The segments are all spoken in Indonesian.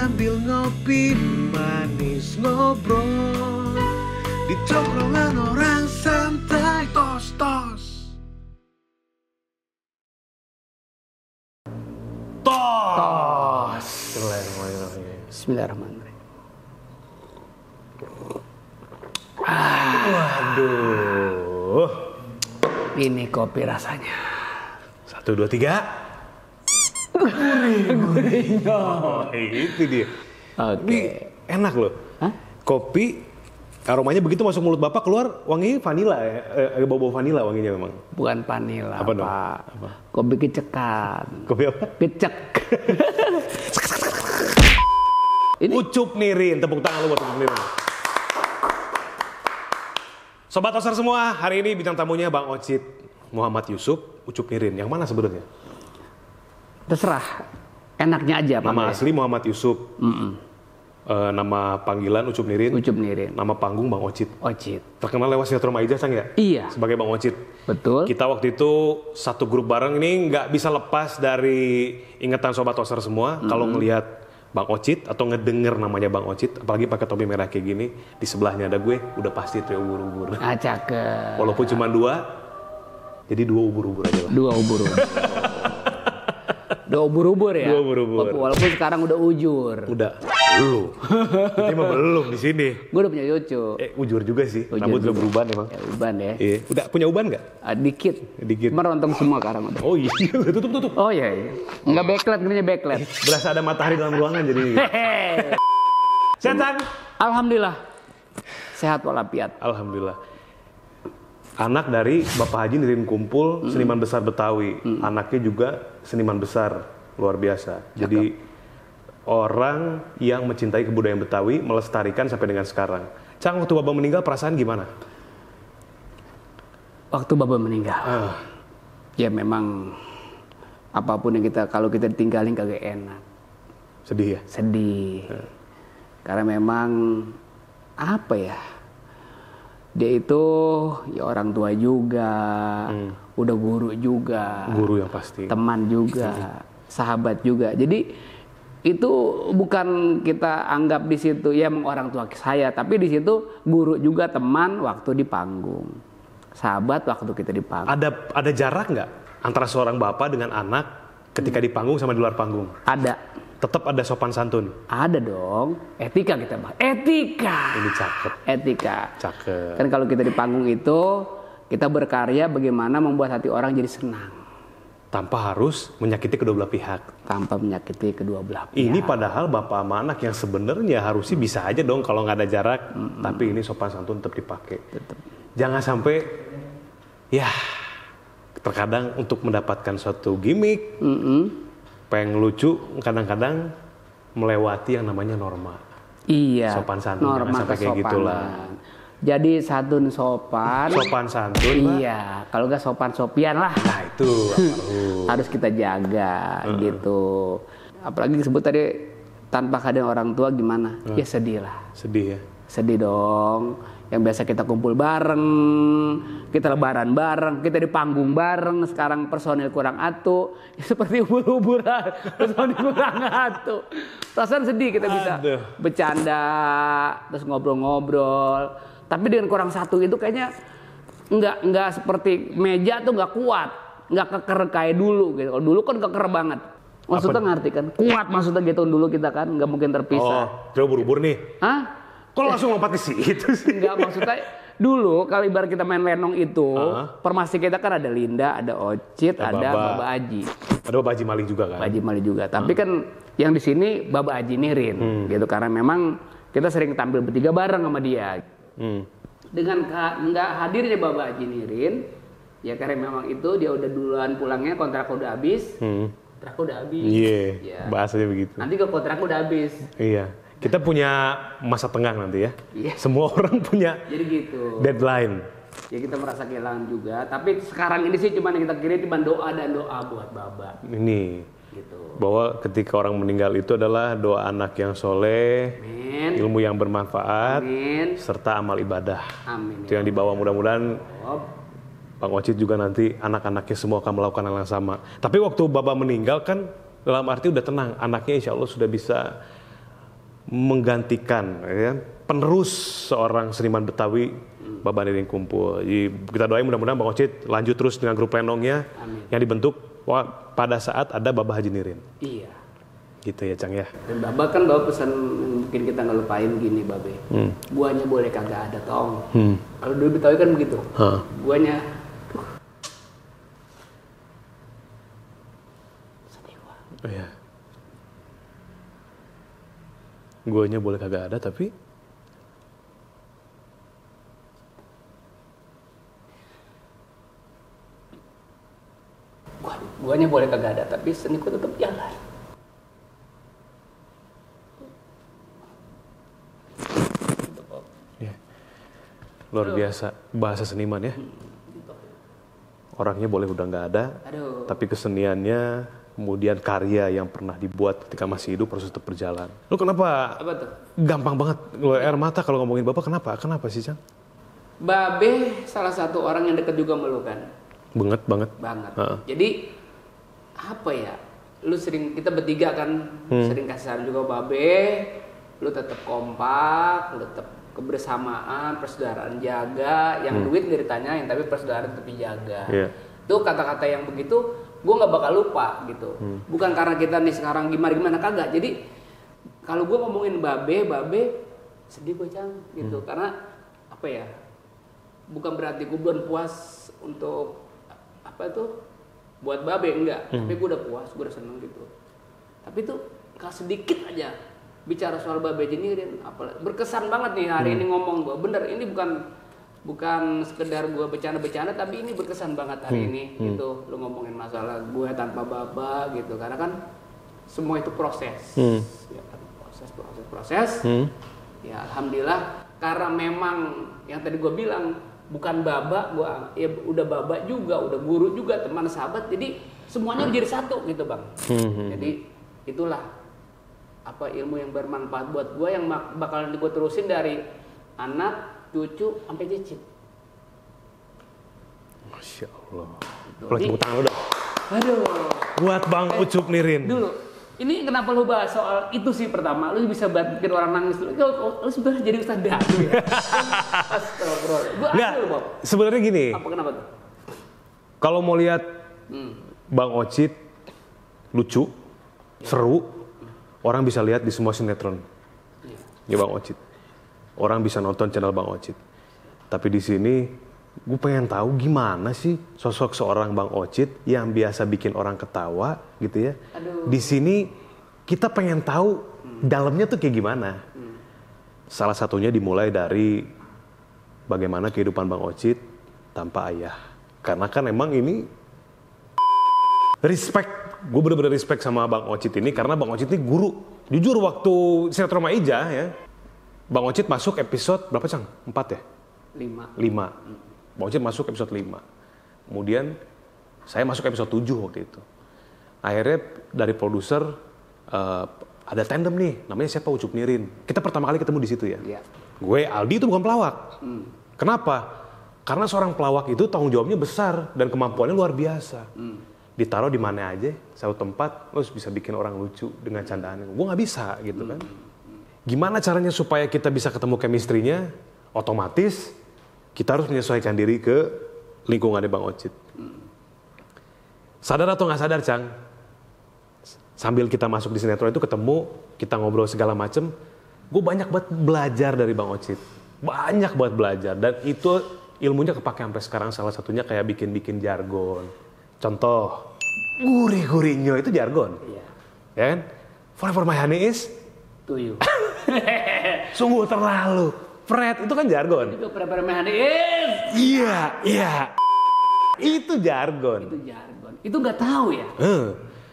sambil ngopi manis ngobrol di tongkrongan orang santai tos. Bismillahirrahmanirrahim. Waduh. Ini kopi rasanya. 1, 2, 3. Gurih. Oh, itu dia. Oke. Ini enak loh. Hah? Kopi aromanya begitu masuk mulut Bapak keluar wanginya vanila ya. Bau-bau vanila wanginya memang. Bukan vanila, Apa dong? Pak. Apa? Kopi kecekan. Kopi apa? Kecek. Ini Ucup Nirin, tepuk tangan lu buat Ucup Nirin. Sobat Osar semua, hari ini bintang tamunya Bang Ocit Muhammad Yusuf, Ucup Nirin. Yang mana sebenarnya? terserah. Enaknya aja Pak. Nama asli Muhammad Yusuf. Nama panggilan Ucup Nirin. Ucup Nirin. Nama panggung Bang Ocit. Ocit. Terkenal lewat sinetron Maijah, Sang ya? Iya. Sebagai Bang Ocit. Betul. Kita waktu itu satu grup bareng ini nggak bisa lepas dari ingatan Sobat Osar semua. Kalau ngelihat Bang Ocit atau ngedenger namanya Bang Ocit, apalagi pakai topi merah kayak gini, di sebelahnya ada gue, udah pasti trio ubur-ubur. Ah, cakep. Walaupun cuma 2, jadi 2 ubur-ubur aja lah. 2 ubur-ubur. 2 ubur-ubur ya? 2 ubur-ubur. Walaupun sekarang udah ujur. Udah, belum. Ini mah belum di sini. Gue udah punya cucu. Ujur juga sih, Ujur rambut udah juga. beruban emang. Ya, uban ya. Iya, udah punya uban nggak? Dikit. Dikit. Merontok semua sekarang udah. Oh iya, tutup. Oh iya. Enggak backlight, ngerinya backlight. Berasa ada matahari dalam ruangan jadi. Hehehe. Sehat, Sang? Alhamdulillah. Sehat walafiat. Alhamdulillah. Anak dari Bapak Haji Nirin Kumpul, seniman besar Betawi. Anaknya juga seniman besar, luar biasa. Jadi orang yang mencintai kebudayaan Betawi, melestarikan sampai dengan sekarang. Cang, waktu Bapak meninggal perasaan gimana? Waktu Bapak meninggal. Ya memang apapun yang kalau kita ditinggalin kagak enak. Sedih ya? Sedih. Karena memang apa ya? Dia itu ya orang tua juga, udah guru juga, Guru yang pasti. teman juga, sahabat juga. Jadi itu bukan kita anggap di situ ya emang orang tua saya, tapi di situ guru juga, teman waktu di panggung, sahabat waktu kita di panggung. Ada jarak nggak antara seorang bapak dengan anak ketika di panggung sama di luar panggung? Ada. Tetap ada sopan santun. Ada dong, etika kita bahas. Etika. Ini cakep. Etika. Cakep. Kan kalau kita di panggung itu kita berkarya bagaimana membuat hati orang jadi senang Tanpa harus menyakiti kedua belah pihak. tanpa menyakiti kedua belah pihak. Ini padahal bapak sama anak yang sebenarnya harusnya bisa aja dong kalau nggak ada jarak. Tapi ini sopan santun tetap dipakai. Jangan sampai ya terkadang untuk mendapatkan suatu gimmick, pengen lucu, kadang-kadang melewati yang namanya norma. Iya. Sopan santun, jangan norma sampai kayak gitulah. Jadi santun sopan. Sopan santun, Pak. Iya. Kalau nggak sopan sopian lah. Nah itu Harus kita jaga gitu. Apalagi disebut tadi tanpa kehadiran orang tua gimana? Ya sedih lah. sedih ya. Sedih dong. Yang biasa kita kumpul bareng, kita lebaran bareng, kita di panggung bareng. Sekarang personil kurang atu, ya seperti ubur-uburan. Personil kurang atu. Perasaan sedih kita bisa bercanda, terus ngobrol-ngobrol. Tapi dengan kurang satu itu kayaknya nggak seperti meja tuh nggak kuat, nggak keker kayak dulu gitu. Kalau dulu kan keker banget. Maksudnya ngerti kan? Kuat maksudnya gitu dulu kita kan nggak mungkin terpisah. Coba buru-buru nih. Hah? Kok langsung lompat ke situ sih? Enggak, maksudnya dulu kalau ibarat kita main lenong itu, formasi kita kan ada Linda, ada Ocit, ada Baba Aji. Ada Baba Haji Malik juga kan? Baba Haji Malik juga. Tapi kan yang di sini Baba Haji Nirin gitu karena memang kita sering tampil bertiga bareng sama dia. Dengan nggak hadirnya Baba Haji Nirin, ya karena memang itu dia udah duluan pulangnya, kontrak udah habis. Kontrak udah habis. Iya, bahasanya begitu. Nanti ke kontrak udah habis. Iya. Kita punya masa tengah nanti ya. Iya. Semua orang punya Jadi gitu. deadline. Ya kita merasa kehilangan juga, tapi sekarang ini sih cuma yang kita kirim cuma doa dan doa buat Baba. Ini Gitu. bahwa ketika orang meninggal itu adalah doa anak yang soleh, Amin. ilmu yang bermanfaat, Amin. serta amal ibadah. Amin. Itu yang dibawa mudah-mudahan Oh, Bang Ocit juga nanti anak-anaknya semua akan melakukan hal yang sama. Tapi waktu Baba meninggal kan dalam arti udah tenang, anaknya insya Allah sudah bisa menggantikan ya, penerus seorang seniman Betawi, Baba Nirin Kumpul. Jadi kita doain mudah-mudahan Bang Ocit lanjut terus dengan grup lenongnya. Amin. Yang dibentuk pada saat ada Baba Haji Nirin. Iya. Gitu ya Cang ya. Dan Baba kan bawa pesan mungkin kita nggak lupain gini Babe. Guanya boleh kagak ada tong. Kalau dulu Betawi kan begitu. Guanya sedih gua. Iya. Guanya boleh kagak ada tapi Guanya boleh kagak ada tapi seniku tetap jalan. luar biasa bahasa seniman ya. Orangnya boleh udah nggak ada, tapi keseniannya, kemudian karya yang pernah dibuat ketika masih hidup proses tetap berjalan. Lu kenapa? Apa tuh? Gampang banget ngeluar air mata kalau ngomongin Bapak. Kenapa? Kenapa sih, Cang? Babe salah satu orang yang dekat juga sama lu kan. Banget. Jadi apa ya? Lu sering, kita bertiga kan sering kasih saran juga Babe. Lu tetap kompak, lu tetap kebersamaan, persaudaraan jaga, yang duit nggak ditanyain, tapi persaudaraan tetap dijaga. Itu kata-kata yang begitu, gue nggak bakal lupa gitu. Bukan karena kita nih sekarang gimana kagak. Jadi kalau gue ngomongin Babe sedih gue Cang gitu, karena apa ya? Bukan berarti gue belum puas untuk apa itu buat Babe enggak, tapi gue udah puas, gue udah seneng gitu. Tapi tuh kalau sedikit aja bicara soal Babe Nirin, apalagi berkesan banget nih hari ini ngomong gue. Bener, ini bukan sekedar gue bercanda-bercanda, tapi ini berkesan banget hari ini gitu. Lu ngomongin masalah gue tanpa Baba gitu, karena kan semua itu proses, ya kan? proses. Ya alhamdulillah, karena memang yang tadi gue bilang bukan Baba, gue ya udah Baba juga, udah guru juga, teman sahabat, jadi semuanya jadi satu gitu Bang. Jadi itulah apa ilmu yang bermanfaat buat gue yang bakalan gue terusin dari anak, cucu, sampai cicit. Masya Allah. Kalau tepuk tangan lu dong. Aduh. Buat Bang Ucup Nirin. Dulu, ini kenapa lu bahas soal itu sih pertama? Lu bisa bikin orang nangis dulu. Lu sebenarnya jadi ustaz dadu ya. Astagfirullah. Nggak, sebenarnya gini. Apa kenapa tuh? Kalau mau lihat Bang Ocit lucu, seru. Orang bisa lihat di semua sinetron. Ya Bang Ocit. Orang bisa nonton channel Bang Ocit. Tapi di sini gue pengen tahu gimana sih sosok seorang Bang Ocit yang biasa bikin orang ketawa gitu ya. Di sini kita pengen tahu dalamnya tuh kayak gimana. Salah satunya dimulai dari bagaimana kehidupan Bang Ocit tanpa ayah. Karena kan emang ini respect. Gue bener-bener respect sama Bang Ocit ini karena Bang Ocit ini guru. Jujur waktu sinetron Maija ya, Bang Ocit masuk episode berapa Cang? 4 ya? 5. Bang Ocit masuk episode 5. Kemudian saya masuk episode 7 waktu itu. Akhirnya dari produser ada tandem nih, namanya siapa? Ucup Nirin. Kita pertama kali ketemu di situ ya. Gue Aldi itu bukan pelawak. Kenapa? Karena seorang pelawak itu tanggung jawabnya besar dan kemampuannya luar biasa. Ditaruh di mana aja, satu tempat, lo bisa bikin orang lucu dengan candaan. Gue nggak bisa gitu kan. Gimana caranya supaya kita bisa ketemu chemistry-nya? Otomatis kita harus menyesuaikan diri ke lingkungannya Bang Ocit. Sadar atau nggak sadar, Cang? Sambil kita masuk di sinetron itu ketemu, kita ngobrol segala macem, gue banyak banget belajar dari Bang Ocit. Banyak banget belajar. Dan itu ilmunya kepake sampai sekarang, salah satunya kayak bikin-bikin jargon. Contoh, gurih-gurihnya itu jargon. Ya kan? For my honey is to you. Sungguh terlalu. Fred itu kan jargon. Itu for my honey is. Iya. Itu jargon. Itu nggak tahu ya.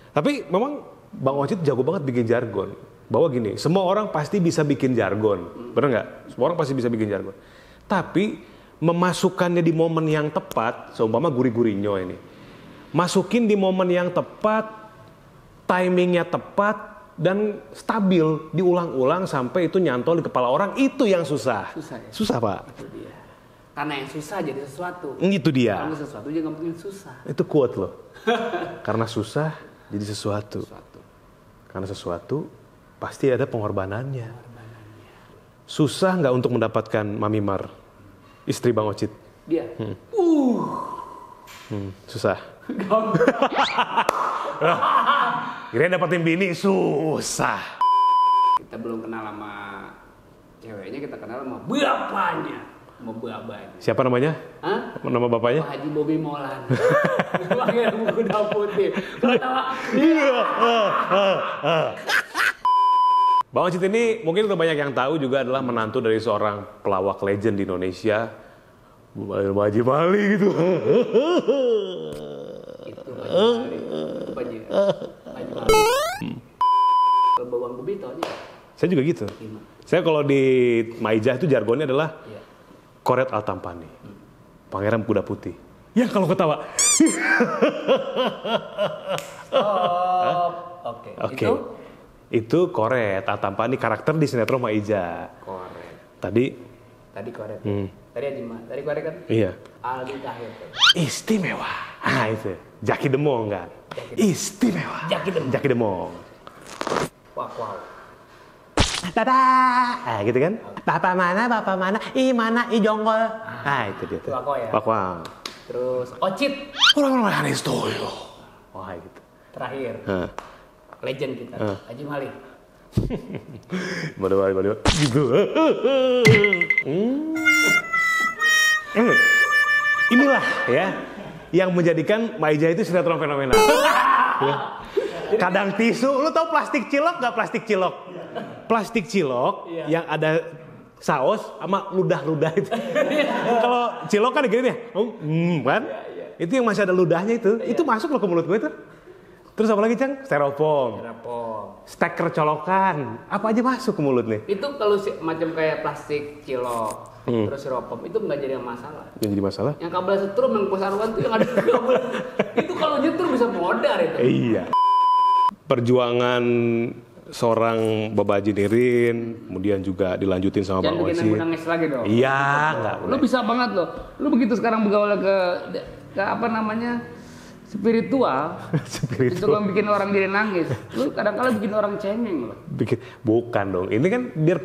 Tapi memang Bang Ocit jago banget bikin jargon. Bahwa gini, semua orang pasti bisa bikin jargon. Bener nggak? Semua orang pasti bisa bikin jargon. Tapi memasukkannya di momen yang tepat, seumpama gurih-gurihnya ini. Masukin di momen yang tepat, timingnya tepat, dan stabil, diulang-ulang sampai itu nyantol di kepala orang, itu yang susah. Susah Pak. Itu dia. Karena yang susah jadi sesuatu. Itu dia. Karena sesuatu juga mungkin susah. Itu quote loh. Karena susah jadi sesuatu. Karena sesuatu pasti ada pengorbanannya. Susah nggak untuk mendapatkan Mami Mar, istri Bang Ocit? Dia. Susah. Kirain dapetin bini susah. Kita belum kenal sama ceweknya, kita kenal sama bapaknya, sama babanya. Siapa namanya? Hah? Nama bapaknya? Pak Haji Bobi Molan. Pakai kuda putih. Bang Ocit ini mungkin udah banyak yang tahu juga adalah menantu dari seorang pelawak legend di Indonesia, Pak Haji Mali gitu. Itu Pak Haji Mali. Kalau Bawang Bobi taunya? Saya juga gitu. Saya kalau di Maijah itu jargonnya adalah Koret Al-Tampani, Pangeran Kuda Putih. Ya kalau ketawa. Oke. Oke. Itu Koret Al-Tampani, karakter di sinetron Maijah. Koret. Tadi Koret. Tadi Tadi Koret kan? iya. Aldi Tahir. Istimewa. Ah itu. Jaki Demong kan. Istimewa. Jaki Demong. Wow. Tada. Ah gitu kan? Bapak mana? I mana? I jonggol. Ah itu dia tuh. Wako ya? Wako. Terus Ocit. Orang-orang yang setuju. Wah gitu. Terakhir. Legend kita. Haji Mali. Bodoh. Gitu. Inilah ya yang menjadikan Maijah itu sinetron fenomenal. Ya. Kadang tisu, lu tau plastik cilok nggak plastik cilok? Plastik cilok yang ada saus sama ludah-ludah itu. Kalau cilok kan gini nih, kan? Itu yang masih ada ludahnya itu masuk loh ke mulut gue itu. Terus apa lagi, Cang? Styrofoam. Steker colokan. Apa aja masuk ke mulut nih. Itu kalau macam kayak plastik cilok, terus styrofoam itu nggak jadi masalah. Yang jadi masalah? Yang kabel setrum yang pasaruan tuh yang ada kabel. Itu kalau nyetur bisa modar itu. Iya. Perjuangan seorang Bapak Haji Nirin, kemudian juga dilanjutin sama Bang Ocit. Jangan bikin nangis lagi dong. Iya, enggak. Lu bisa banget loh. Lu begitu sekarang bergaul ke apa namanya? Spiritual. Itu kan bikin orang jadi nangis. Lu kadang-kadang bikin orang cengeng loh. Bukan dong. Ini kan biar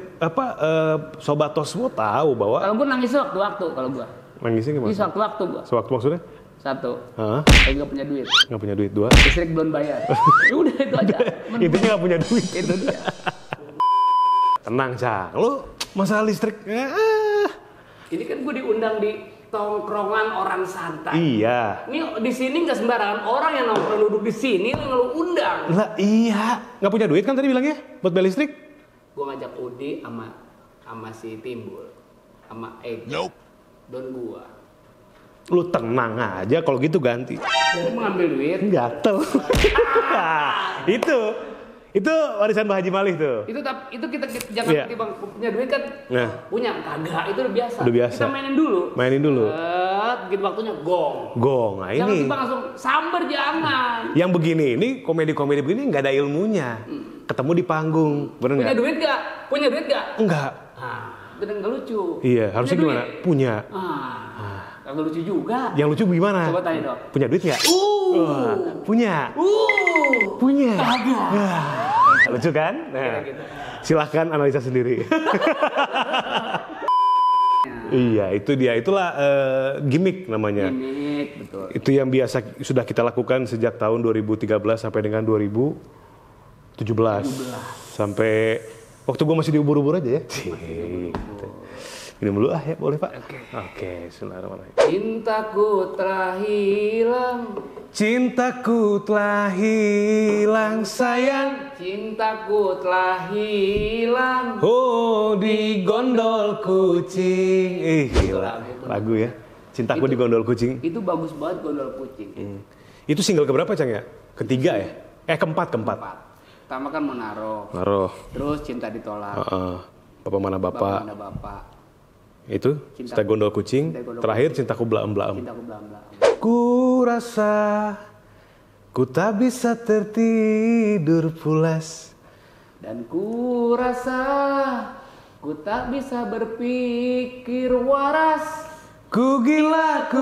sobat tos semua tahu bahwa kalau gua nangis waktu kalau gua. Nangisnya gimana? Ini waktu gua. Sewaktu maksudnya? Satu. Hah? Saya nggak punya duit. Nggak punya duit. 2. Listrik belum bayar. Udah itu aja. Intinya nggak punya duit. Itu dia. Tenang, Cang. Lu masalah listrik. Ini kan gua diundang di tongkrongan orang santai. Iya. Ini di sini nggak sembarangan orang yang nongkrong duduk di sini lu undang. Lah iya. Nggak punya duit kan tadi bilangnya buat bayar listrik? Gua ngajak Udi sama si Timbul, sama Eg. Don gua. Lu tenang aja kalau gitu ganti. Lu mengambil duit. Gatel. Itu warisan Pak Haji Malih tuh. Itu kita jangan tiba punya duit kan. Punya kagak itu udah biasa. Kita mainin dulu. Begitu waktunya gong. Nah jangan ini. tiba langsung samber jangan. Yang begini ini komedi-komedi begini nggak ada ilmunya. Ketemu di panggung, bener nggak? Punya duit nggak? Enggak. Itu nggak lucu. Iya, harusnya gimana? Punya. Nggak lucu juga. Yang lucu gimana? Coba tanya dong. Punya duit nggak? Punya. Punya. Lucu kan? Nah, silahkan analisa sendiri. Iya, itu dia. Itulah gimmick namanya. Gimmick, betul. Itu yang biasa sudah kita lakukan sejak tahun 2013 sampai dengan 2017. Sampai waktu gue masih diubur-ubur aja ya. Ini dulu ya, boleh Pak? Oke, bismillahirrahmanirrahim. Cintaku telah hilang sayang. Cintaku telah hilang. Oh, di gondol kucing. Gila. Lagu ya. Cintaku di gondol kucing. Itu bagus banget gondol kucing. Itu single keberapa, Cang ya? Ketiga ya? Keempat. Pertama kan Menaruh. Terus Cinta Ditolak. Bapak mana bapak. Itu Cinta Gondol Kucing. Terakhir Cintaku Blaem-Blaem. Ku rasa ku tak bisa tertidur pulas. Dan ku rasa ku tak bisa berpikir waras. Ku gila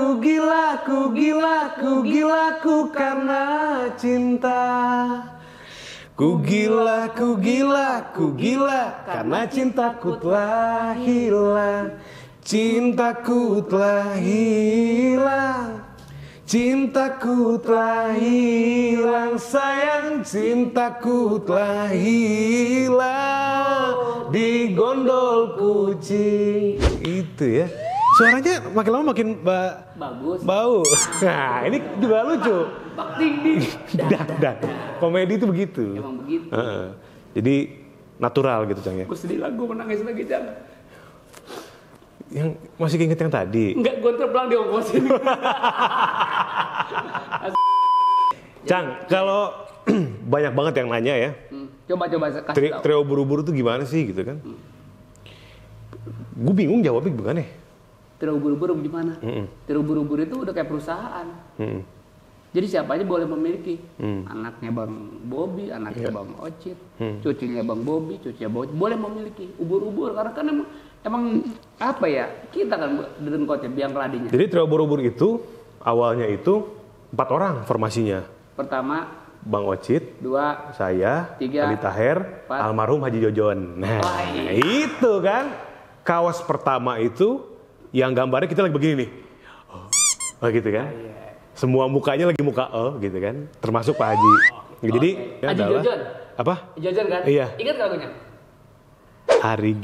karena cinta. Ku gila, ku gila, ku gila, karena cintaku telah hilang. Cintaku telah hilang. Cintaku telah hilang, sayang, cintaku telah hilang di gondol kucing. Itu ya. Suaranya makin lama makin Bagus. bau. Nah, ini juga lucu. Bak ding ding. Dak. Komedi itu begitu. Emang begitu. Jadi natural gitu, Cang ya. Gue sedih lah, gue menangis lagi, Cang. Yang masih inget yang tadi. Enggak, gue terpulang di ongkosin. Cang, kalau banyak banget yang nanya ya. Coba kasih tahu. Trio buru-buru tuh gimana sih gitu kan? Gue bingung jawabnya gimana ya? Trio buru-buru gimana? Trio buru-buru itu udah kayak perusahaan. Jadi siapa aja boleh memiliki. Anaknya Bang Bobi, anaknya Bang Ocit, cucunya Bang Bobi, cucunya Bang Ocit, boleh memiliki ubur-ubur karena kan emang apa ya, kita kan dengan kocep biang keladinya. Jadi trio buru-buru itu awalnya itu 4 orang formasinya. Pertama Bang Ocit, 2, saya, 3, Ali Taher, 4. almarhum Haji Jojon. Nah, itu kan kaos pertama itu yang gambarnya kita lagi begini nih. Oh gitu kan? Semua mukanya lagi muka gitu kan, termasuk Pak Haji. Jadi Haji Jojon. Apa? Jojon kan? Iya. Ingat lagunya? Hari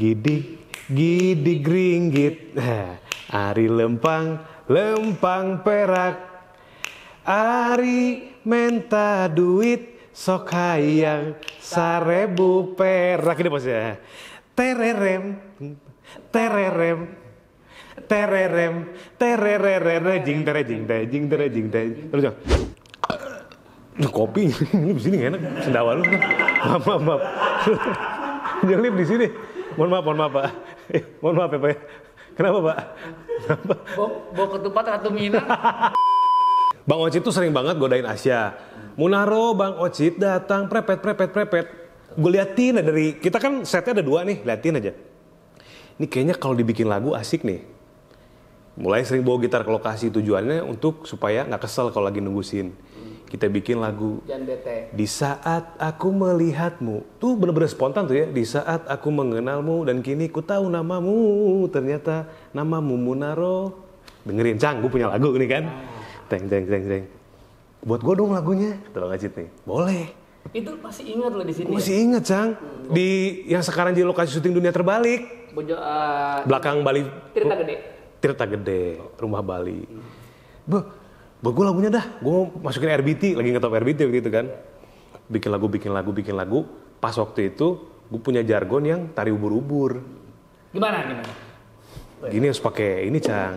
gidig ringgit, ari lempang perak, ari menta duit sok hayang 1000 perak. Ini maksudnya tererem jing terejing terus kopi ini di sini nggak enak, sendawa lu. Maaf. Jangan lip di sini. Mohon maaf Pak. Mohon maaf ya Pak. Kenapa Pak? Bawa ketupat atau minang. Bang Ocit tuh sering banget godain Asya. Munaro, Bang Ocit datang prepet. Gue liatin dari kita kan setnya ada 2 nih, liatin aja. Ini kayaknya kalau dibikin lagu asik nih. Mulai sering bawa gitar ke lokasi, tujuannya untuk supaya nggak kesel kalau lagi nungguin. Kita bikin lagu. Jangan bete. Di saat aku melihatmu, tuh bener-bener spontan tuh ya. Di saat aku mengenalmu dan kini ku tahu namamu, ternyata namamu Munaro. Dengerin Cang, gue punya lagu nih kan. Teng. Buat gue dong lagunya, kata Bang Ocit nih. Boleh. Itu masih ingat lo di sini. Masih inget Cang. Di yang sekarang jadi lokasi syuting Dunia Terbalik. Belakang Bali. Tirta Gede, rumah Bali. Buat gue lagunya dah, gue mau masukin RBT, lagi ngetop RBT gitu kan. Bikin lagu. Pas waktu itu, gue punya jargon yang tari ubur-ubur. Gimana? Gini harus pakai ini, Cang.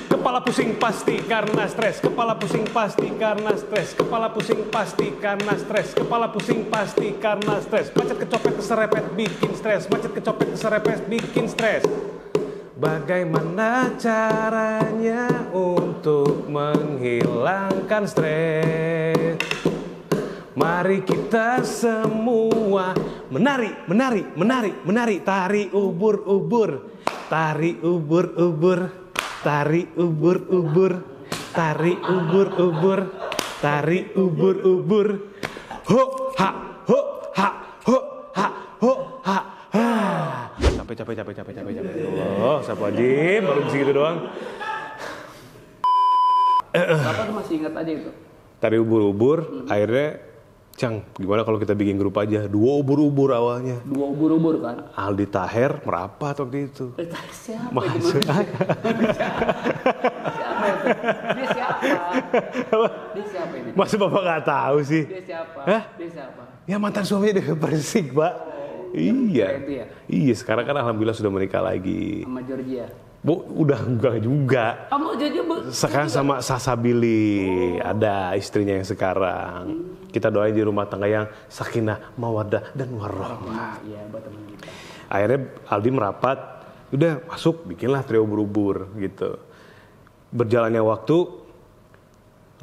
Kepala pusing pasti karena stres. Kepala pusing pasti karena stres. Kepala pusing pasti karena stres. Kepala pusing pasti karena stres. Macet kecopet keserepet bikin stres. Macet kecopet keserepet bikin stres. Bagaimana caranya untuk menghilangkan stres? Mari kita semua menari. Tari ubur-ubur. Tari ubur-ubur. Tari ubur-ubur. Tari ubur-ubur. Tari ubur-ubur. Ho ha ho ha ho ha ho ha. Capek. Oh, Sapu Haji, baru segitu doang. Bapak tuh masih ingat aja itu. Tari ubur-ubur, akhirnya, Cang, gimana kalau kita bikin grup aja? 2 ubur-ubur awalnya. 2 ubur-ubur kan? Aldi Taher merapat waktu itu. Siapa Masuk. itu? Dia siapa ini? Masa Bapak nggak tahu sih? Dia siapa? Hah? Dia siapa? Ya mantan suaminya dari Persik, Pak. Iya. Itu ya? Iya, sekarang kan alhamdulillah sudah menikah lagi. Sama Georgia. Bu, udah enggak juga. Kamu Georgia Sekarang sama Sasa Billy, ada istrinya yang sekarang. Kita doain di rumah tangga yang sakinah, mawaddah, dan warahmah. Iya, buat teman kita. Akhirnya Aldi merapat, udah masuk, bikinlah trio ubur-ubur gitu. Berjalannya waktu,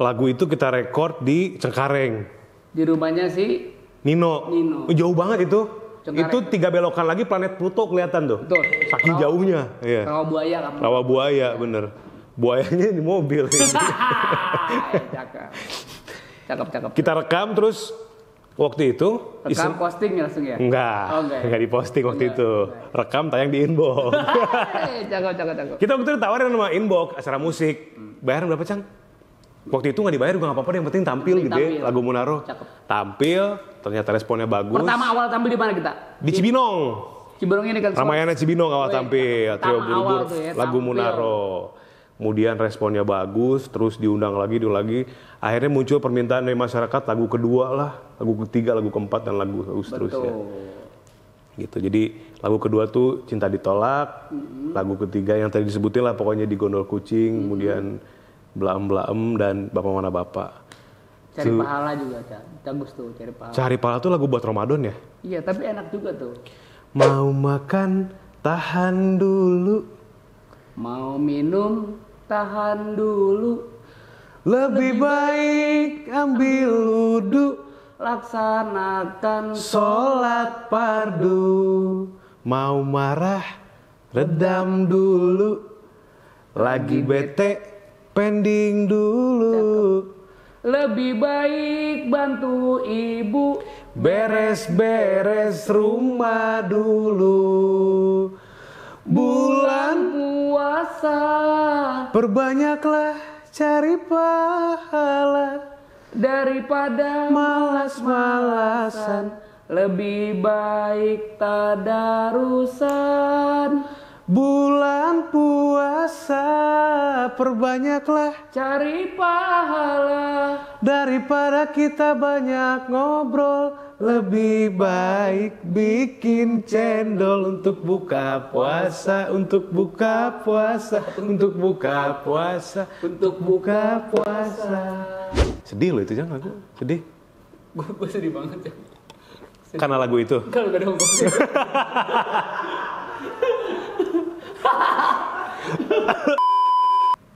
lagu itu kita rekord di Cengkareng. Di rumahnya si Nino. Jauh banget itu. Cengkareng. Itu 3 belokan lagi planet Pluto kelihatan tuh. Betul. Saking jauhnya. Iya. Rawa buaya kamu. Rawa buaya, bener. buayanya di mobil. Cakep. Kita rekam terus waktu itu Rekam posting langsung ya? Enggak diposting waktu itu. Rekam tayang di Inbox. Cakep. Kita waktu itu ditawarin sama Inbox acara musik. Bayaran berapa, Cang? Waktu itu nggak dibayar juga nggak apa-apa, yang penting tampil gitu ya, lagu Munaro. Cakep. Tampil, ternyata responnya bagus. Pertama awal tampil di mana kita? Di Cibinong. Cibinong ini kan. Ramayana Cibinong awal tampil, trio Buru-Buru, ya, lagu Munaro. Kemudian responnya bagus, terus diundang lagi. Akhirnya muncul permintaan dari masyarakat lagu kedua lah, lagu ketiga, lagu keempat, dan lagu seterusnya. Gitu. Jadi lagu kedua tuh Cinta Ditolak, lagu ketiga yang tadi disebutin lah pokoknya Di Gondol Kucing, kemudian Blaem dan Bapak Mana Bapak. Cari Pahala juga, bagus tuh Cari Pahala. Cari Pahala tuh lagu buat Ramadan ya? Iya, tapi enak juga tuh. Mau makan, tahan dulu. Mau minum, tahan dulu. Lebih baik ambil wudhu, laksanakan sholat fardu. Mau marah, redam dulu. Lagi bete, pending dulu. Lebih baik bantu ibu beres-beres rumah dulu. Bulan puasa, perbanyaklah cari pahala daripada malas-malasan. Lebih baik tadarusan. Bulan puasa, perbanyaklah cari pahala daripada kita banyak ngobrol. Lebih baik bikin cendol untuk buka puasa, untuk buka puasa, untuk buka puasa, untuk buka puasa. Sedih loh itu, jangan aku sedih. Gue sedih banget ya. Karena lagu itu. Kalau gak ada hukum.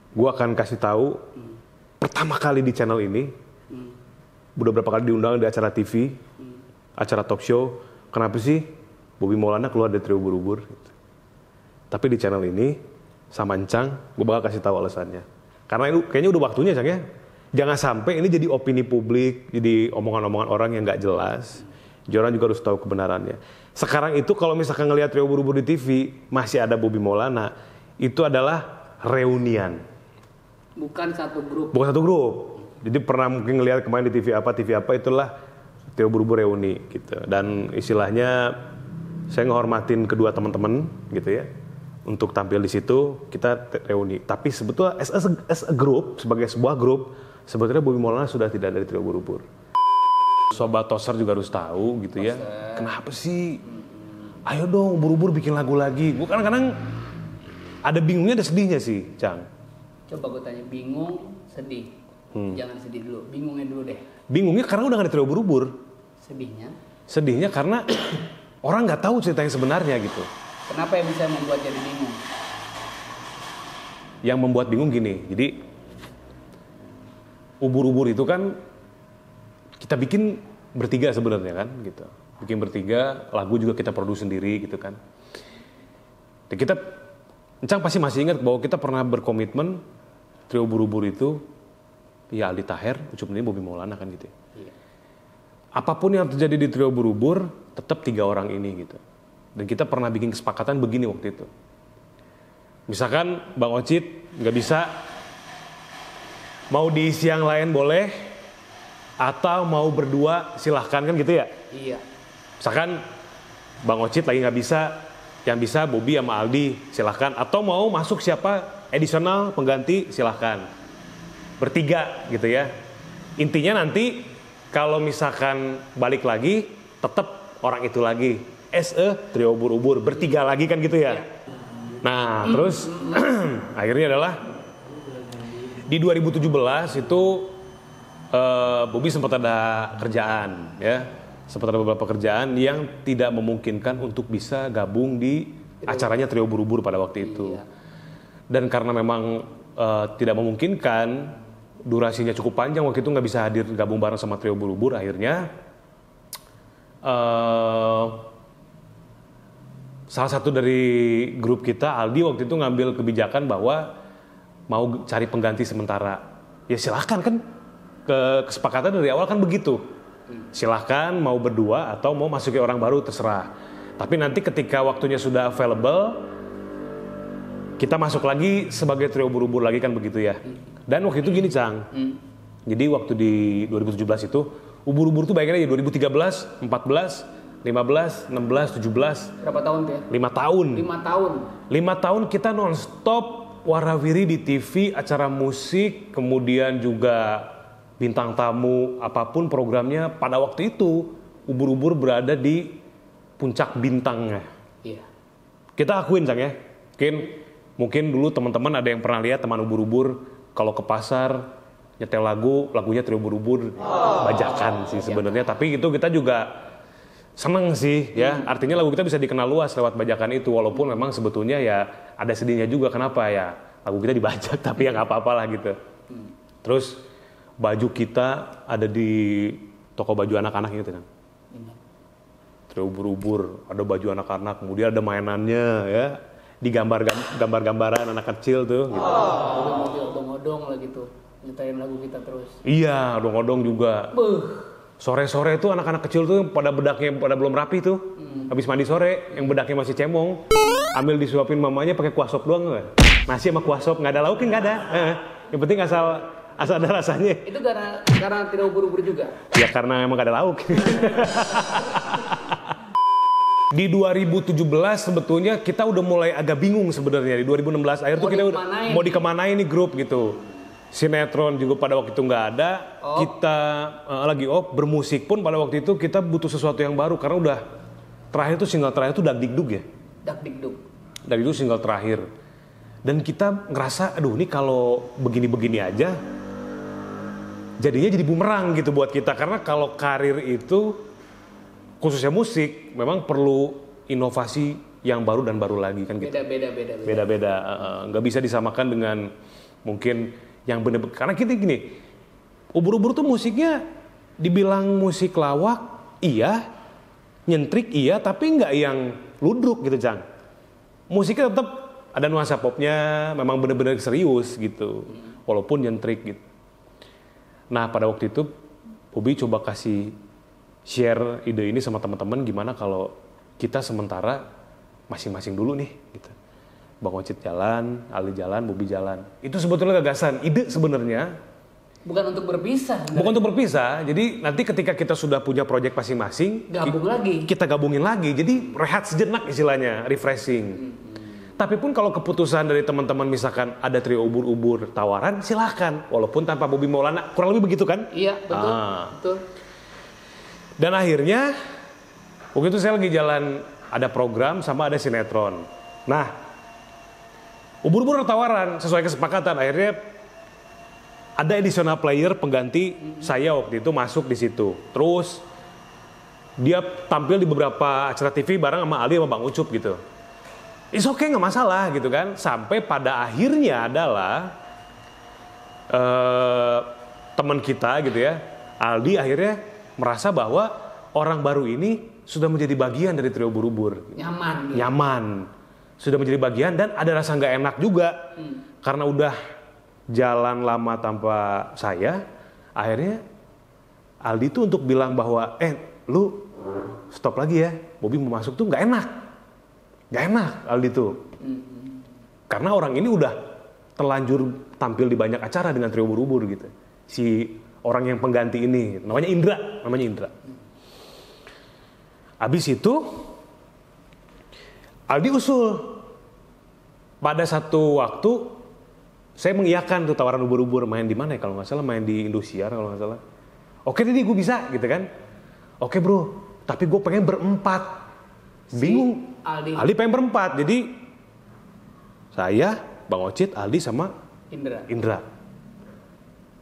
Gue akan kasih tahu pertama kali di channel ini, udah berapa kali diundang di acara TV, acara talk show. Kenapa sih Bobby Maulana keluar dari trio Buru-Buru? Gitu. Tapi di channel ini sama Encang, gue bakal kasih tahu alasannya. Karena itu kayaknya udah waktunya, Cang ya. Jangan sampai ini jadi opini publik, jadi omongan-omongan orang yang nggak jelas. Orang juga harus tahu kebenarannya. Sekarang itu kalau misalkan ngelihat trio Buru-Buru di TV masih ada Bobby Maulana, itu adalah reunian. Bukan satu grup. Bukan satu grup. Jadi pernah mungkin ngelihat kemarin di TV apa itulah trio Buru-Buru reuni gitu. Dan istilahnya saya ngehormatin kedua teman-teman gitu ya. Untuk tampil di situ kita reuni. Tapi sebetulnya as a group, sebagai sebuah grup, sebetulnya Bobby Maulana sudah tidak dari trio Buru-Buru. Sobat Toser juga harus tahu gitu ya. Kenapa sih? Ayo dong Buru-Buru bikin lagu lagi. Gue kadang-kadang ada bingungnya ada sedihnya sih, Cang. Coba gue tanya, bingung, sedih. Jangan sedih dulu, bingungnya dulu deh. Bingungnya karena udah gak ada trio Buru-Buru. Sedihnya? Sedihnya karena orang nggak tahu cerita yang sebenarnya gitu. Kenapa yang bisa membuat jadi bingung? Yang membuat bingung gini, jadi ubur-ubur itu kan kita bikin bertiga sebenarnya kan gitu. Bikin bertiga, lagu juga kita produksi sendiri gitu kan. Dan kita, Encang pasti masih ingat bahwa kita pernah berkomitmen trio Buru-Buru itu ya Aldi Taher, Ucup Nini, Bobby Maulana kan gitu. Iya. Apapun yang terjadi di trio Buru-Buru, tetap 3 orang ini gitu. Dan kita pernah bikin kesepakatan begini waktu itu. Misalkan Bang Ocit nggak bisa, mau diisi yang lain boleh, atau mau berdua silahkan kan gitu ya? Iya. Misalkan Bang Ocit lagi nggak bisa, yang bisa Bobby sama Aldi silahkan, atau mau masuk siapa additional pengganti silahkan. Bertiga gitu ya. Intinya nanti kalau misalkan balik lagi, tetap orang itu lagi. Trio Ubur-Ubur, bertiga lagi kan gitu ya. Nah, terus akhirnya adalah di 2017 itu Bobby sempat ada kerjaan ya. Sempat ada beberapa kerjaan yang tidak memungkinkan untuk bisa gabung di acaranya Trio Ubur-Ubur pada waktu itu. Dan karena memang tidak memungkinkan, durasinya cukup panjang waktu itu nggak bisa hadir gabung bareng sama Trio Ubur-Ubur, akhirnya salah satu dari grup kita, Aldi, waktu itu ngambil kebijakan bahwa mau cari pengganti sementara, ya silahkan kan. Kesepakatan dari awal kan begitu. Silahkan mau berdua atau mau masukin orang baru terserah. Tapi nanti ketika waktunya sudah available, kita masuk lagi sebagai trio ubur-ubur lagi kan begitu ya. Dan waktu itu gini Cang. Jadi waktu di 2017 itu ubur-ubur tuh bayangin aja 2013, 14, 15, 16, 17. Berapa tahun tuh ya? 5 tahun. 5 tahun. 5 tahun kita non-stop warawiri di TV, acara musik, kemudian juga bintang tamu, apapun programnya. Pada waktu itu ubur-ubur berada di puncak bintangnya. Iya. Kita akuin Cang ya. Mungkin dulu teman-teman ada yang pernah lihat teman ubur-ubur kalau ke pasar nyetel lagunya trio ubur-ubur bajakan sih sebenarnya. Tapi itu kita juga seneng sih ya. Artinya lagu kita bisa dikenal luas lewat bajakan itu, walaupun memang sebetulnya ya ada sedihnya juga. Kenapa ya lagu kita dibajak, tapi ya nggak apa-apa lah gitu. Terus baju kita ada di toko baju anak-anak gitu kan. Trio ubur-ubur, ada baju anak-anak, kemudian ada mainannya ya. Gambar-gambaran anak kecil tuh gitu. Odong-odong lah gitu. Nyetain lagu kita terus. Iya, odong-odong juga. Sore-sore tuh anak-anak kecil tuh pada bedaknya pada belum rapi tuh. Habis mandi sore, yang bedaknya masih cemong, ambil disuapin mamanya pakai kuah sop doang enggak? Nasi sama kuah sop, enggak ada lauknya, enggak ada. Yang penting asal ada rasanya. Itu karena tidak ubur-ubur juga? Ya karena emang gak ada lauk. Di 2017 sebetulnya kita udah mulai agak bingung sebenarnya. Di 2016 akhir tuh kita udah mau dikemanain nih grup gitu. Sinetron juga pada waktu itu nggak ada. Kita lagi bermusik pun pada waktu itu kita butuh sesuatu yang baru karena udah terakhir tuh single terakhir tuh Dakdikduk ya. Dakdikduk. Dari itu single terakhir. Dan kita ngerasa aduh ini kalau begini-begini aja jadinya jadi bumerang gitu buat kita, karena kalau karir itu khususnya musik memang perlu inovasi yang baru dan baru lagi kan gitu. Beda-beda. Nggak bisa disamakan dengan mungkin yang bener-bener, karena kita gini, ubur-ubur tuh musiknya dibilang musik lawak iya, nyentrik iya, tapi nggak yang ludruk gitu Cang. Musiknya tetap ada nuansa popnya, memang bener-bener serius gitu, walaupun nyentrik gitu. Nah pada waktu itu Bobi coba kasih share ide ini sama teman-teman, gimana kalau kita sementara masing-masing dulu nih gitu. Bang Ocit jalan, Ali jalan, Bobi jalan. Itu sebetulnya gagasan, ide sebenarnya. Bukan untuk berpisah. Bukan untuk berpisah, jadi nanti ketika kita sudah punya proyek masing-masing, kita gabungin lagi, jadi rehat sejenak istilahnya, refreshing. Tapi pun kalau keputusan dari teman-teman misalkan ada trio ubur-ubur tawaran, silahkan. Walaupun tanpa Bobi Maulana, kurang lebih begitu kan? Iya, betul. Dan akhirnya, waktu itu saya lagi jalan, ada program sama ada sinetron. Nah, ubur-ubur tawaran, sesuai kesepakatan, akhirnya ada additional player pengganti saya waktu itu masuk di situ. Terus, dia tampil di beberapa acara TV bareng sama Ali sama Bang Ucup gitu. It's okay, nggak masalah gitu kan. Sampai pada akhirnya adalah teman kita gitu ya, Aldi akhirnya merasa bahwa orang baru ini sudah menjadi bagian dari trio ubur-ubur. Nyaman. Sudah menjadi bagian dan ada rasa nggak enak juga. Karena udah jalan lama tanpa saya, akhirnya Aldi tuh untuk bilang bahwa lu stop lagi ya, Bobi mau masuk tuh nggak enak. Gak enak Aldi tuh. Karena orang ini udah terlanjur tampil di banyak acara dengan trio ubur-ubur gitu. Si orang yang pengganti ini namanya Indra. Abis itu Aldi usul. Pada satu waktu saya mengiyakan tuh tawaran ubur-ubur, main di mana ya kalau nggak salah, main di Indosiar kalau nggak salah. Oke deh gue bisa gitu kan. Oke bro, tapi gue pengen berempat. Bingung. Aldi pengen berempat, jadi saya, Bang Ocit, Aldi sama Indra.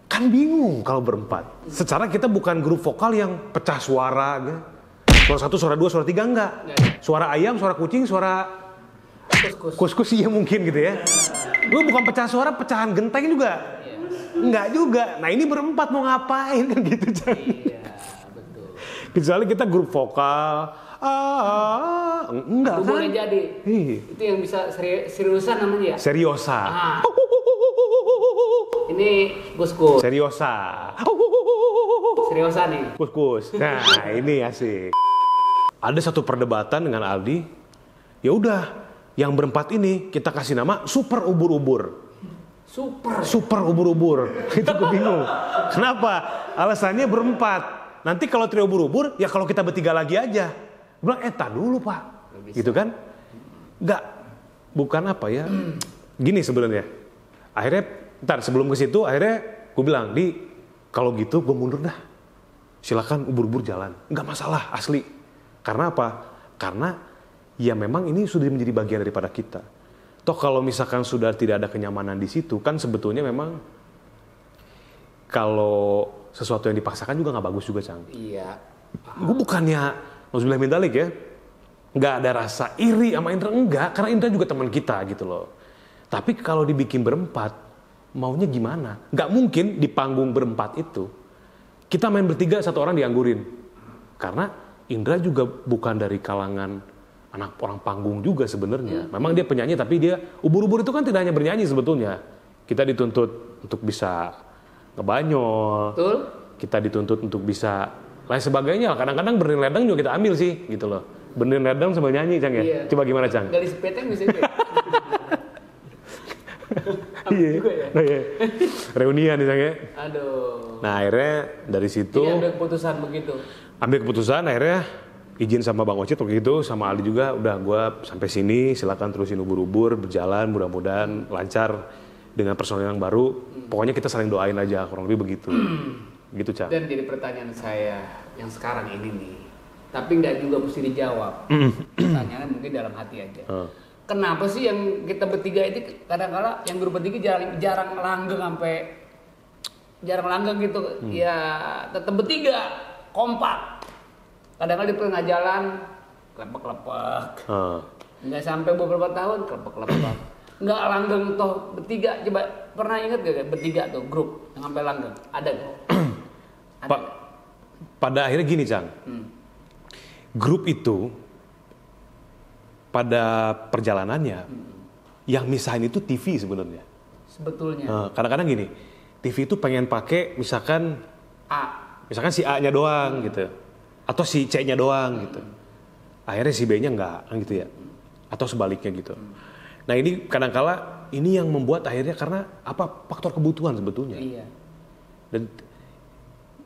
Kan bingung kalau berempat. Secara kita bukan grup vokal yang pecah suara, gitu. Suara 1, suara 2, suara 3 enggak. Suara ayam, suara kucing, suara kus-kus iya mungkin gitu ya. Lu bukan pecah suara, pecahan genteng juga. Enggak juga. Nah ini berempat mau ngapain kan gitu. Iya, betul. Kecuali kita grup vokal. Enggak kan? Boleh jadi. Itu yang bisa seriusan namanya ya? Seriosa. Ini Gus. Seriosa. Seriosa nih. Kus. Nah, ini asik. Ada satu perdebatan dengan Aldi. Ya udah, yang berempat ini kita kasih nama Super Ubur-Ubur. Super Ubur-Ubur. Itu gue bingung. Kenapa? Alasannya berempat. Nanti kalau trio ubur-ubur, ya kalau kita bertiga lagi aja. Gue bilang, tak dulu Pak. Gitu kan? Enggak. Bukan apa ya. Gini sebenarnya. Akhirnya, sebelum ke situ, akhirnya gue bilang, kalau gitu gue mundur dah. Silakan ubur-ubur jalan. Enggak masalah, asli. Karena apa? Karena ya memang ini sudah menjadi bagian daripada kita. Toh kalau misalkan sudah tidak ada kenyamanan di situ, kan sebetulnya memang kalau sesuatu yang dipaksakan juga nggak bagus juga, Cang. Iya. Gue bukannya, maksudnya mendalik ya, nggak ada rasa iri sama Indra, enggak. Karena Indra juga teman kita gitu loh. Tapi kalau dibikin berempat, maunya gimana? Nggak mungkin di panggung berempat itu, kita main bertiga, satu orang dianggurin. Karena Indra juga bukan dari kalangan anak orang panggung juga sebenarnya. Memang dia penyanyi, tapi dia ubur-ubur itu kan tidak hanya bernyanyi sebetulnya. Kita dituntut untuk bisa ngebanyol. Betul. Kita dituntut untuk bisa lain sebagainya. Kadang-kadang bernin ledang juga kita ambil sih, gitu loh. Bernin ledang sambil nyanyi, Cang ya. Iya. Coba gimana, Cang? Garis peteng bisa itu. Iya. Juga ya. Nah, iya. Reunian nih, Cang ya. Aduh. Nah, akhirnya dari situ Jadi ambil keputusan begitu. ambil keputusan, akhirnya izin sama Bang Ocit waktu itu, sama Aldi juga, udah gue sampai sini, silakan terusin ubur-ubur, berjalan, mudah-mudahan lancar dengan personel yang baru. Pokoknya kita saling doain aja, kurang lebih begitu. Gitu, Cak. Dan jadi pertanyaan saya yang sekarang ini nih, tapi nggak juga mesti dijawab. Pertanyaannya mungkin dalam hati aja. Kenapa sih yang kita bertiga itu kadang-kadang yang grup bertiga jarang langgeng gitu? Ya tetap bertiga kompak. Kadang-kadang di tengah jalan kelepek-kelepek. Nggak sampai beberapa tahun kelepek-kelepek. Nggak langgeng toh bertiga. Coba pernah ingat gak bertiga tuh grup yang sampai langgeng? Ada gak? Pada akhirnya gini, Cang. Grup itu pada perjalanannya yang misahin itu TV sebenarnya. Sebetulnya. Kadang-kadang gini, TV itu pengen pakai misalkan misalkan si A-nya doang gitu. Atau si C-nya doang gitu. Akhirnya si B-nya enggak gitu ya. Atau sebaliknya gitu. Nah, ini kadang-kala ini yang membuat akhirnya karena apa? Faktor kebutuhan sebetulnya. Iya. Dan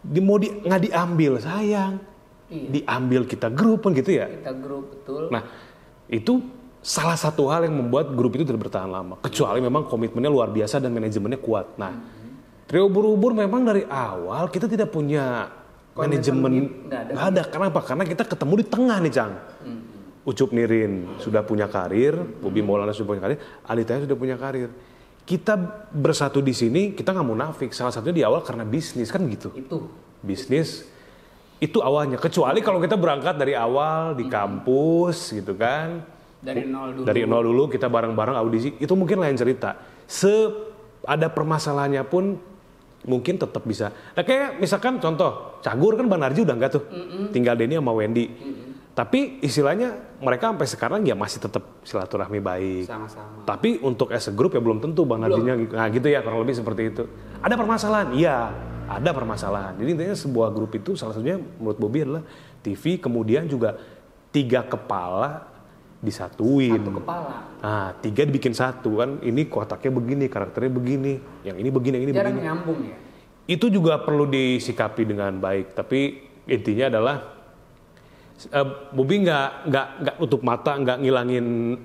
nggak diambil sayang. Iya. Diambil kita grup kan gitu ya. Kita grup, betul. Nah, itu salah satu hal yang membuat grup itu tidak bertahan lama. Kecuali memang komitmennya luar biasa dan manajemennya kuat. Nah, trio ubur-ubur memang dari awal kita tidak punya manajemen. Nggak ada. Kenapa? Karena kita ketemu di tengah nih, Cang. Ucup Nirin sudah punya karir, Bobi Maulana sudah punya karir, Alitanya sudah punya karir. Kita bersatu di sini, kita nggak munafik. Salah satunya di awal karena bisnis kan gitu. Itu. Bisnis itu awalnya. Kecuali kalau kita berangkat dari awal di kampus gitu kan. Dari nol dulu. Dari nol dulu kita bareng-bareng audisi, itu mungkin lain cerita. Ada permasalahannya pun mungkin tetap bisa. Nah, kayak misalkan contoh, Cagur kan Bang Narji udah enggak tuh. Tinggal Denny sama Wendy. Tapi istilahnya mereka sampai sekarang ya masih tetap silaturahmi baik. Sama-sama. Tapi untuk as a group ya belum tentu Bang Narjinya. Nah gitu ya, kurang lebih seperti itu. Ada permasalahan? Iya, ada permasalahan. Jadi intinya sebuah grup itu salah satunya menurut Bobby adalah TV, kemudian juga 3 kepala disatuin. 1 kepala. Nah, 3 dibikin satu kan. Ini kotaknya begini, karakternya begini, yang ini begini, yang ini Jarang begini. nyambung ya. Itu juga perlu disikapi dengan baik. Tapi intinya adalah Bobby nggak tutup mata, nggak ngilangin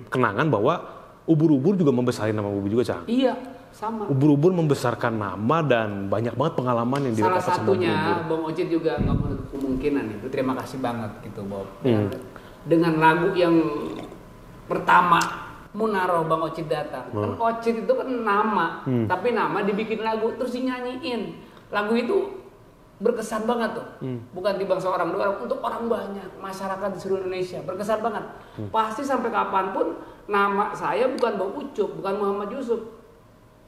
kenangan bahwa ubur-ubur juga membesarin nama Bobby juga, Cang. Iya, sama. Ubur-ubur membesarkan nama dan banyak banget pengalaman yang didapat sama ubur-ubur. Salah satunya Bang Ocit juga nggak menutup kemungkinan itu. Terima kasih banget gitu, Bob. Dengan lagu yang pertama Munaro Bang Ocit datang. Kan Ocit itu kan nama, tapi nama dibikin lagu terus dinyanyiin. Lagu itu berkesan banget tuh. Bukan di bangsa orang doang, untuk orang banyak, masyarakat di seluruh Indonesia. Berkesan banget. Pasti sampai kapanpun nama saya bukan Bang Ucup, bukan Muhammad Yusuf.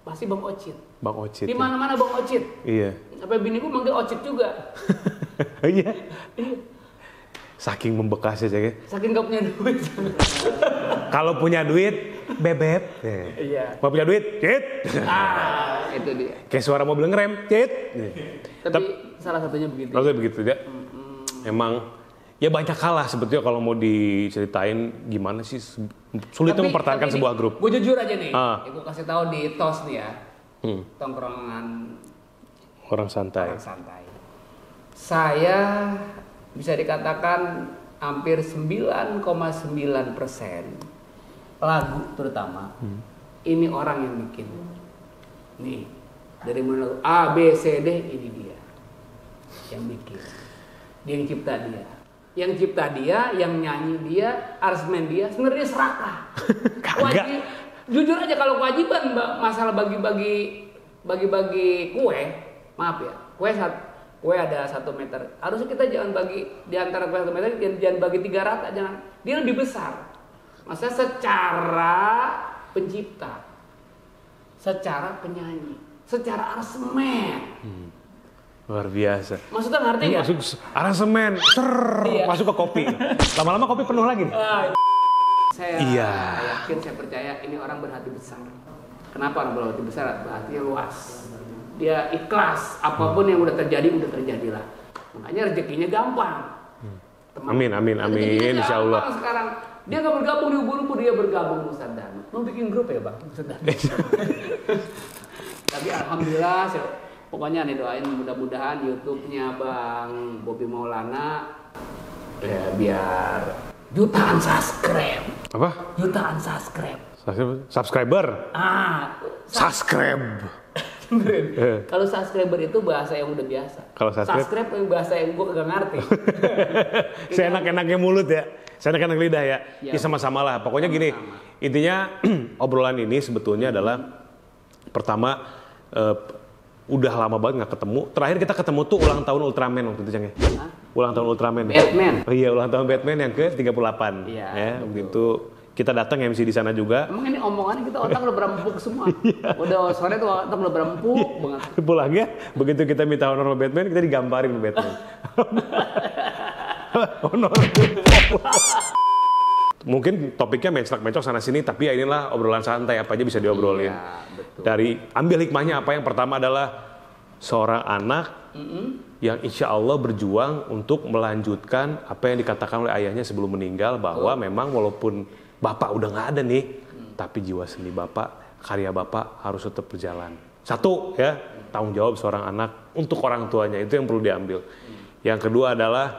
Pasti Bang Ocit. Bang Ocit. Di mana-mana Bang Ocit. Iya. Sampai biniku manggil Ocit juga. Iya. Saking membekasnya, Cak ya. Saking gak punya duit. Kalau punya duit, bebek. Iya. Kalau punya duit, Cit. itu dia. Kayak suara mobil ngerem, cet. Tapi salah satunya begitu. Kalau begitu ya. Emang ya banyak hal lah sebetulnya kalau mau diceritain gimana sih sulitnya mempertahankan sebuah grup. Gue jujur aja nih, gue kasih tahu di TOS nih ya. Tongkrongan orang santai. Saya bisa dikatakan hampir 9,9% lagu terutama ini orang yang bikin. Nih, dari mulai lagu A, B, C, D ini dia yang bikin. Dia yang cipta dia. Yang cipta dia, yang nyanyi dia, aransemen dia, sebenarnya serakah. Wajib, jujur aja kalau kewajiban masalah bagi-bagi kue, maaf ya, kue ada 1 meter. Harusnya kita jangan bagi di antara kue 1 meter, jangan bagi 3 rata, jangan. Dia lebih besar. Maksudnya secara pencipta, secara penyanyi, secara aransemen. Luar biasa. Maksudnya ngerti nggak? Masuk aransemen, masuk ke kopi. Lama-lama kopi penuh lagi. Saya yakin, saya percaya ini orang berhati besar. Kenapa orang berhati besar? Hatinya luas. Dia ikhlas, apapun yang udah terjadilah. Makanya rezekinya gampang. Amin, insya Allah. Sekarang dia nggak bergabung di ubur-ubur, dia bergabung Ustaz Danu. Mau bikin grup ya bang, Ustaz Danu. Tapi alhamdulillah, pokoknya nih doain mudah-mudahan YouTube-nya Bang Bobby Maulana ya biar jutaan subscribe. Apa? Jutaan subscribe. Subscriber. Subscribe. Kalau subscriber itu bahasa yang udah biasa. Kalau subscribe itu bahasa yang gue gak ngerti. Seenak-enaknya mulut ya. Seenak-enak lidah ya. Ya sama-sama lah. Pokoknya gini. Intinya obrolan ini sebetulnya adalah pertama udah lama banget nggak ketemu. Terakhir kita ketemu tuh ulang tahun Ultraman waktu itu Cang ya. Ulang tahun Ultraman. Batman. Oh iya, ulang tahun Batman yang ke-38. Iya. Ya, begitu. Kita datang MC di sana juga. Emang ini omongannya kita otak udah berempuk semua. Udah sore tuh otak udah berempuk banget. Pulangnya begitu kita minta honor sama Batman, kita digambarin sama Batman. Honor. Mungkin topiknya mencok sana sini, tapi ya inilah obrolan santai, apa aja bisa diobrolin. Iya, betul. Dari ambil hikmahnya apa? Yang pertama adalah seorang anak yang insya Allah berjuang untuk melanjutkan apa yang dikatakan oleh ayahnya sebelum meninggal, bahwa memang walaupun bapak udah nggak ada nih, tapi jiwa seni bapak, karya bapak harus tetap berjalan. Satu ya, tanggung jawab seorang anak untuk orang tuanya, itu yang perlu diambil. Yang kedua adalah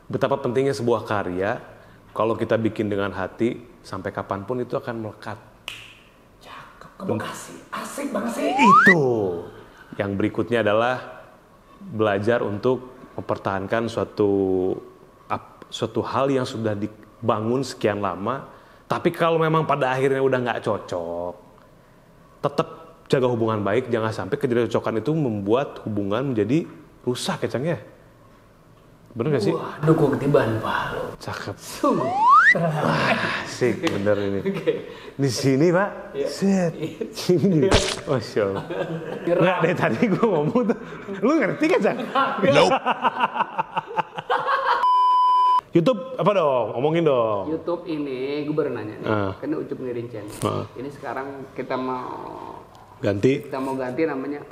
betapa pentingnya sebuah karya. Kalau kita bikin dengan hati, sampai kapanpun itu akan melekat. Cakep, ke Bekasi. Asik banget sih. Itu. Yang berikutnya adalah belajar untuk mempertahankan suatu hal yang sudah dibangun sekian lama. Tapi kalau memang pada akhirnya udah nggak cocok, tetap jaga hubungan baik. Jangan sampai ketidakcocokan itu membuat hubungan menjadi rusak ya Cang ya. Bener gak sih? Waduh, gue ketibaan Palu. Cakep. Sungguh. Asik bener ini. Di sini Pak. Set. Sini. Masya Allah. Nggak dari tadi gue ngomong tuh. Lu ngerti kan Cang? Nope. YouTube apa dong? Omongin dong. YouTube ini gue baru nanya nih. Karena Ucup Ngirincen. Ini sekarang kita mau ganti namanya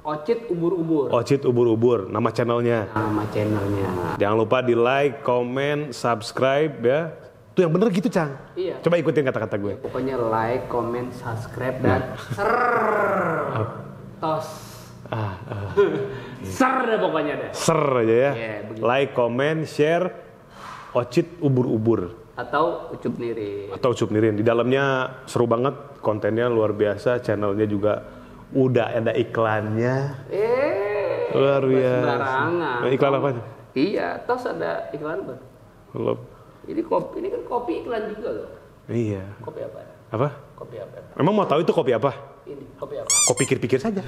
Ocit Ubur-Ubur. Ocit Ubur-Ubur, nama channelnya. Nama channelnya. Jangan lupa di like, comment, subscribe ya. Tuh yang bener gitu Cang. Iya. Coba ikutin kata-kata gue. Pokoknya like, comment, subscribe dan tos. Ser deh pokoknya deh. Ser aja ya. Yeah, like, comment, share. Ocit Ubur-Ubur. Atau Ucup Nirin. Di dalamnya seru banget, kontennya luar biasa, channelnya juga udah ada iklannya. Luar biasa. Sembarangan. Iklan apa? Iya, tos ada iklan apa? Belum. Ini kan kopi iklan juga loh. Iya. Kopi apa? Apa? Kopi apa? Emang mau tahu itu kopi apa? Ini kopi apa? Kau pikir-pikir saja.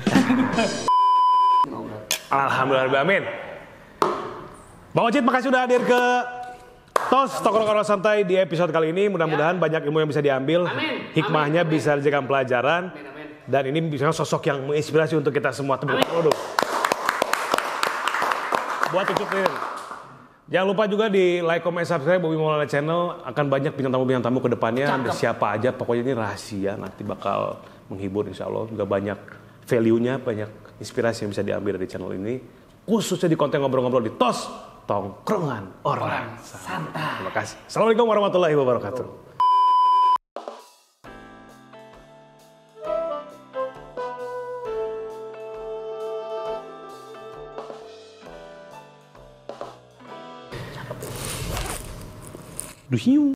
Alhamdulillah, amin. Bang Ocit, makasih udah hadir ke TOS Tongkrongan Santai di episode kali ini. Mudah-mudahan banyak ilmu yang bisa diambil. Amin. Hikmahnya Amin. bisa dijadikan pelajaran. Amin. Dan ini bisa sosok yang menginspirasi untuk kita semua. Waduh. Buat Ucup Nirin. Jangan lupa juga di like, comment, subscribe Bobby Maulana Channel. Akan banyak bintang tamu ke depannya. Ada siapa aja, pokoknya ini rahasia. Nanti bakal menghibur insya Allah. Juga banyak value-nya, banyak inspirasi yang bisa diambil dari channel ini, khususnya di konten ngobrol-ngobrol di TOS, Tongkrongan Orang Santai. Terima kasih. Assalamualaikum warahmatullahi wabarakatuh. Duhiu.